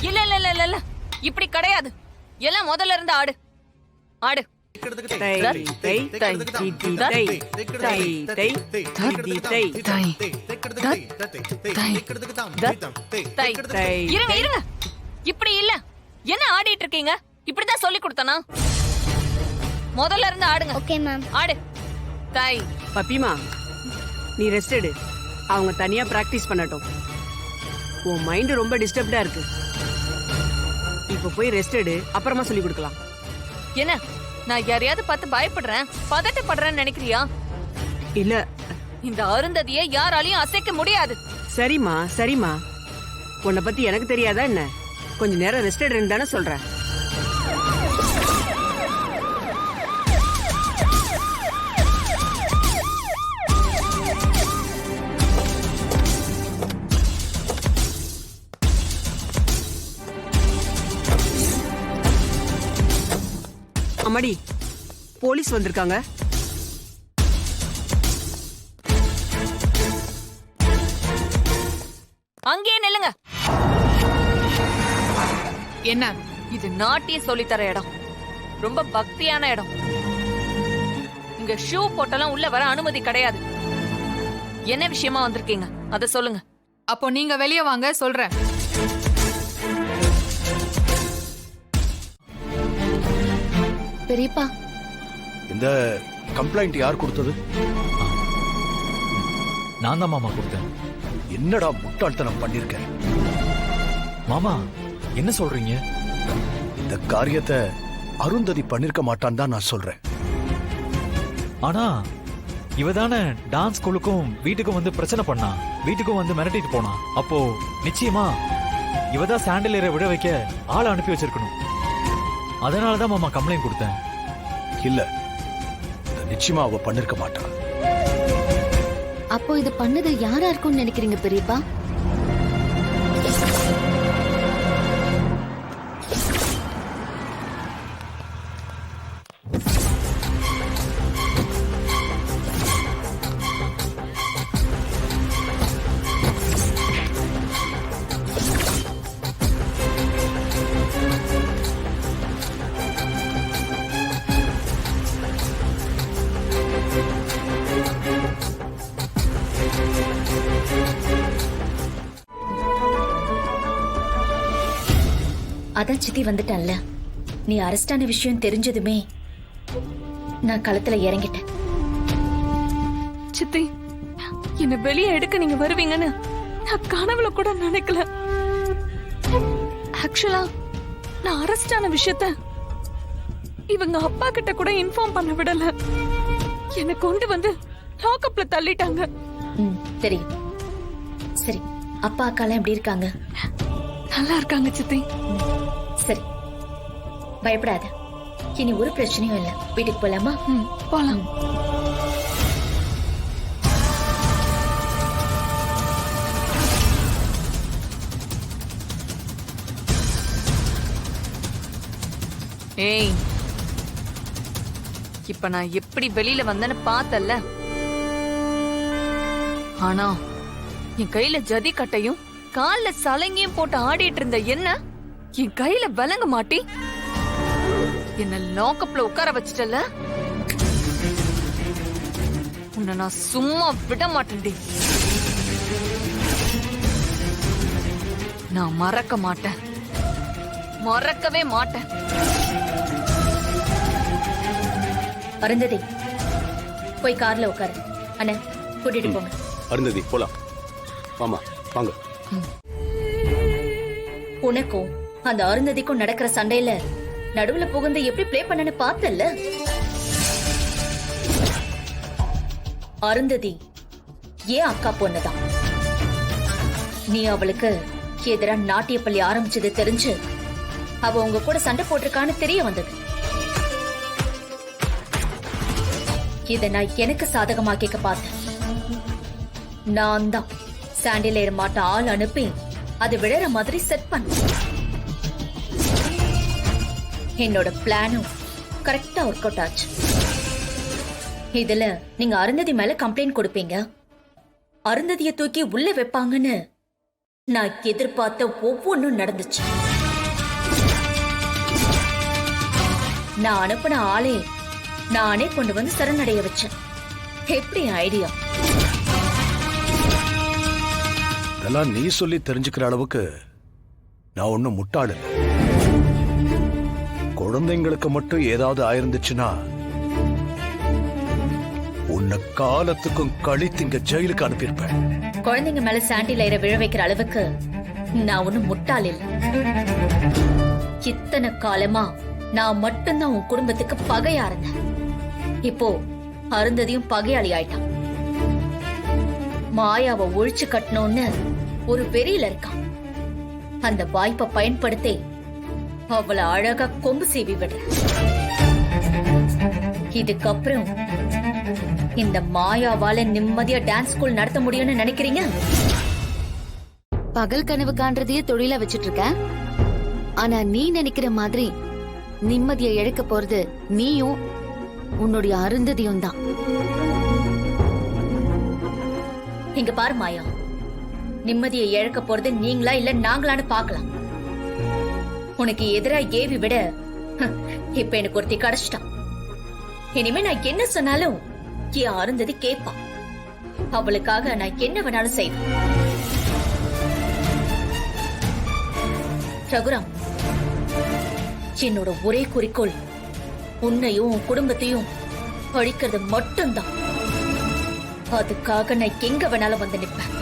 இல்ல இல்ல இல்ல இல்ல இல்ல இப்படி கிடையாது. எல்லாம் முதல்ல இருந்து ஆடு ஆடு. இருங்க இருங்க, இப்படி இல்ல. என்ன ஆடிட்டு இருக்கீங்க? இப்படிதான் சொல்லி கொடுத்தனா? முதல்ல இருந்து ஆடுங்க. Okay ma'am. ஆடு. தாய் பப்பிமா, நீ ரெஸ்ட் எடு. அவங்க தனியா பிராக்டிஸ் பண்ணட்டும். உன் மைண்ட் ரொம்ப டிஸ்டர்ப்டா இருக்கு. இப்ப போய் ரெஸ்ட் எடு, அப்புறமா சொல்லி கொடுக்கலாம். என்ன, நான் யாரையாவது பார்த்து பயப்படுறேன், பதட்டப்படுறேன்னு நினைக்கிறியா? இல்ல. இந்த அருந்ததியை யாராலையும் அசைக்க முடியாது. சரிம்மா சரிம்மா, உன்னை பத்தி எனக்கு தெரியாதா என்ன? கொஞ்ச நேரம் ரெஸ்ட் எடுன்னு தானே சொல்றேன். அம்மாடி, போலீஸ் வந்திருக்காங்க. அங்கேயே நில்லுங்க. என்ன? இது நாட்டிய சொல்லித்தர இடம், ரொம்ப பக்தியான இடம். இங்க ஷூ போட்டெல்லாம் உள்ள வர அனுமதி கிடையாது. என்ன விஷயமா வந்திருக்கீங்க அத சொல்லுங்க. அப்போ நீங்க வெளியே வாங்க, சொல்றேன். பெரியப்பா, இந்த கம்ப்ளைண்ட் யார் கொடுத்தது? நான் தான் மாமா கொடுத்தேன். என்னடா முட்டாள்தனம் பண்ணிருக்கேன்? மாமா என்ன சொல்றீங்க? இந்த காரியத்தை அருந்ததி பண்ணிருக்க மாட்டான் தான் நான் சொல்றேன். ஆனா இவதானே டான்ஸ் ஸ்கூலுக்கும் வீட்டுக்கும் வந்து பிரச்சனை பண்ணா, வீட்டுக்கும் வந்து மிரட்டிட்டு போனா. அப்போ நிச்சயமா இவதான் சாண்டிலரை விட வைக்க ஆளை அனுப்பி வச்சிருக்கணும். அதனாலதான் மாமா கம்ப்ளைண்ட் கொடுத்தேன். இல்ல, நிச்சயமா அவ பண்ணிருக்க மாட்டா. அப்போ இது பண்ணது யாரா இருக்கும்னு நினைக்கிறீங்க பெரியப்பா? அதான் சித்தி வந்துட்டான்ல. நீ அரெஸ்டான விஷயம் தெரிஞ்சதுமே நான் களத்துல இறங்கிட்டேன். சித்தி, என்ன வெளியே எடுக்க நீங்க வருவீங்கன்னு நான் கனவுல கூட நினைக்கல. ஆக்சுவலா நான் அரெஸ்ட் ஆன விஷயத்த இவங்க அப்பா கிட்ட கூட இன்ஃபார்ம் பண்ண விடல. என்ன கொண்டு வந்து லாக்அப்ல தள்ளிட்டாங்க. தெரியும். சரி, அப்பா அக்காலாம் எப்படி இருக்காங்க? நல்லா இருக்காங்க சித்தி. சரி, பயப்படாத. இனி ஒரு பிரச்சனையும் இல்ல. வீட்டுக்கு போலாமா? போலாம். ஏய், இப்ப நான் எப்படி வெளியில வந்தேன்னு பார்த்தல்ல. ஆனா என் கையில ஜதி கட்டையும் கால்ல சலங்கியும் போட்டு ஆடிட்டு இருந்த என்ன என் கையில விளங்க மாட்டி என்ன லாக்அப்ல உட்கார வச்சிட்டல. உன்னை நான் சும்மா விட மாட்டேன்டி. நான் மறக்க மாட்டேன், மறக்கவே மாட்டேன். அருந்ததி, போய் கார்ல உட்காரு. அண்ணா, கூட்டிட்டு போங்க. அருந்ததி, போலாம். மாமா வாங்க. உனக்கும் அந்த அருந்ததிக்கும் நடக்கிற சண்டையில நடுவுல புகுந்து எப்படி பிளே பண்ணனு பார்த்தல்ல. அருந்ததி ஏன் அக்கா பொண்ணுதான். நீ அவளுக்கு எதிரா நாட்டிய பள்ளி ஆரம்பிச்சது தெரிஞ்சு அவ உங்க கூட சண்டை போட்டிருக்கான்னு தெரிய வந்தது. இத நான் எனக்கு சாதகமாக்கிக்க பார்த்தேன். நான் தான் சாண்டிலேர் மாட்ட ஆள் அனுப்பி அது விழற மாதிரி செட் பண்ண. என்னோட பிளானும் கரெக்டா ஒர்க் அவுட் ஆச்சு. இதுல நீங்க அருந்ததி மேல கம்ப்ளைண்ட் கொடுப்பீங்க, அருந்ததிய தூக்கி உள்ள வைப்பாங்கன்னு நான் எதிர்பார்த்த ஒவ்வொன்றும் நடந்துச்சு. நான் அனுப்பின ஆளே நானே கொண்டு வந்து சரணடைய வச்சேன். எப்படி ஐடியா? இதெல்லாம் நீ சொல்லி தெரிஞ்சுக்கிற அளவுக்கு நான் ஒன்னும் முட்டாள் இல்லை. குழந்தைங்களுக்கு மட்டும் ஏதாவது ஆயிருந்துச்சுன்னா உன்னை காலத்துக்கும் கழித்து இங்க ஜெயிலுக்கு அனுப்பியிருப்பேன். குழந்தைங்க மேல சாண்டி லைரை விழ வைக்கிற அளவுக்கு நான் ஒன்னும் முட்டாள் இல்லை. இத்தனை காலமா நான் மட்டும்தான் உன் குடும்பத்துக்கு பகையா இருந்தேன். இப்போ அருந்ததியும் பகையாளி ஆயிட்டான். மாயாவை ஒழிச்சு கட்டணும்னு ஒரு வெறியில இருக்கான். அந்த வாய்ப்பை பயன்படுத்தி அவளை அழகா கொம்பு சீவி விடுற. இதுக்கப்புறம் இந்த மாயாவால நிம்மதியா டான்ஸ் ஸ்கூல் நடத்த முடியும்னு நினைக்கிறீங்க? பகல் கனவு காண்றதையே தொழிலா வச்சிட்டு இருக்க. ஆனா நீ நினைக்கிற மாதிரி நிம்மதியை இழக்க போறது நீயும் உன்னுடைய அருந்ததியும் தான். இங்க பாரு மாயா, நிம்மதியை இழக்க போறது நீங்களா இல்ல நாங்களான்னு பாக்கலாம். உனக்கு எதிரா ஏவி விட இப்ப எனக்கு ஒருத்தி கிடைச்சிட்டான். இனிமே நான் என்ன சொன்னாலும் என் அருந்ததி கேட்பா. அவளுக்காக நான் என்ன வேணாலும் செய்வேன். ரகுராம், என்னோட ஒரே குறிக்கோள் உன்னையும் உன் குடும்பத்தையும் அழிக்கிறது மட்டும்தான். அதுக்காக நான் எங்க வேணாலும் வந்து நிற்பேன்.